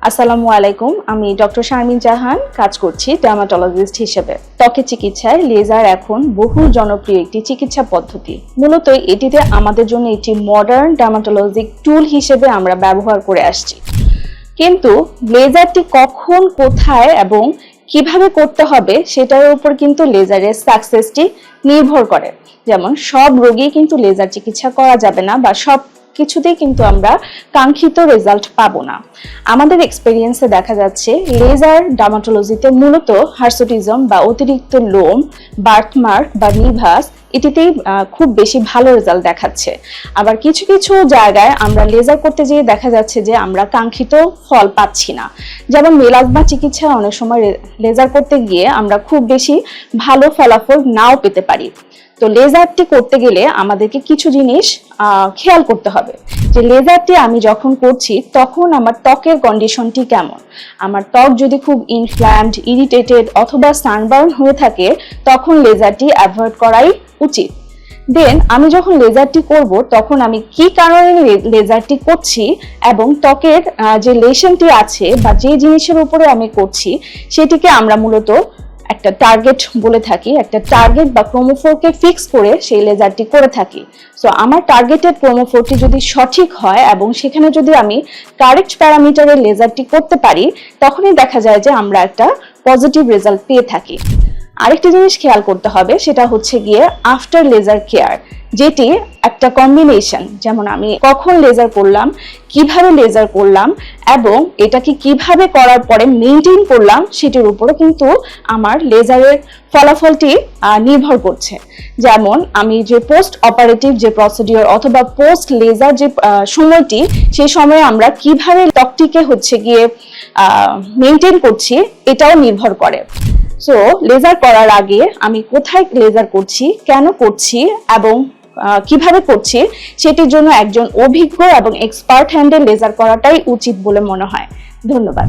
আসসালামু আলাইকুম, আমি ডক্টর শারমিন জাহান, কাজ করছি ডার্মাটোলজিস্ট হিসেবে। ত্বকের চিকিৎসায় লেজার এখন বহু জনপ্রিয় একটি চিকিৎসা পদ্ধতি। মূলত এটিতে আমাদের জন্য একটি মডার্ন ডার্মাটোলজিক টুল হিসেবে আমরা ব্যবহার করে আসছি। কিন্তু লেজারটি কখন, কোথায় এবং কিভাবে করতে হবে সেটার উপর কিন্তু লেজারের সাকসেসটি নির্ভর করে। যেমন সব রোগী কিন্তু লেজার চিকিৎসা করা যাবে না বা সব কিছুতেই কিন্তু আমরা কাঙ্ক্ষিত রেজাল্ট পাবো না। আমাদের এক্সপেরিয়েন্সে দেখা যাচ্ছে লেজার ডার্মাটোলজিতে মূলত হার্সুটিজম বা অতিরিক্ত লোম, বার্থমার্ক বা নিভাস এটিতেই খুব বেশি ভালো রেজাল্ট দেখাচ্ছে। আবার কিছু কিছু জায়গায় আমরা লেজার করতে যেয়ে দেখা যাচ্ছে যে আমরা কাঙ্ক্ষিত ফল পাচ্ছি না। যেমন মেলাজমা চিকিৎসা অনেক সময় লেজার করতে গিয়ে আমরা খুব বেশি ভালো ফলাফল নাও পেতে পারি। তো লেজারটি করতে গেলে আমাদেরকে কিছু জিনিস খেয়াল করতে হবে যে লেজারটি আমি যখন করছি তখন আমার ত্বকের কন্ডিশনটি কেমন। আমার ত্বক যদি খুব ইনফ্ল্যামড, ইরিটেটেড অথবা সানবার্ন হয়ে থাকে তখন লেজারটি অ্যাভয়েড করাই উচিত। দেন আমি যখন লেজারটি করব তখন আমি কি কারণে লেজারটি করছি এবং ত্বকের যে লেশনটি আছে বা যে জিনিসের উপরে আমি করছি সেটিকে আমরা মূলত একটা টার্গেট বলে থাকি। একটা টার্গেট বা ক্রোমোফোরকে ফিক্স করে সেই লেজারটি করে থাকি। সো আমার টার্গেটেড ক্রোমোফোরটি যদি সঠিক হয় এবং সেখানে যদি আমি কারেক্ট প্যারামিটারের লেজারটি করতে পারি তখনই দেখা যায় যে আমরা একটা পজিটিভ রেজাল্ট পেয়ে থাকি। আরেকটি জিনিস খেয়াল করতে হবে, সেটা হচ্ছে গিয়ে আফটার লেজার কেয়ার, যেটি একটা কম্বিনেশন। যেমন আমি কখন লেজার করলাম, কিভাবে লেজার করলাম এবং এটাকে কিভাবে করার পরে মেনটেন করলাম সেটির উপরে কিন্তু আমার লেজারের ফলাফলটি নির্ভর করছে। যেমন আমি যে পোস্ট অপারেটিভ যে প্রসিডিওর অথবা পোস্ট লেজার যে সময়টি, সেই সময়ে আমরা কিভাবে ত্বকটিকে হচ্ছে গিয়ে মেনটেন করছি এটাও নির্ভর করে। সো লেজার করার আগে আমি কোথায় লেজার করছি, কেন করছি এবং কিভাবে করছি সেটির জন্য একজন অভিজ্ঞ এবং এক্সপার্ট হ্যান্ডে লেজার করাটাই উচিত বলে মনে হয়। ধন্যবাদ।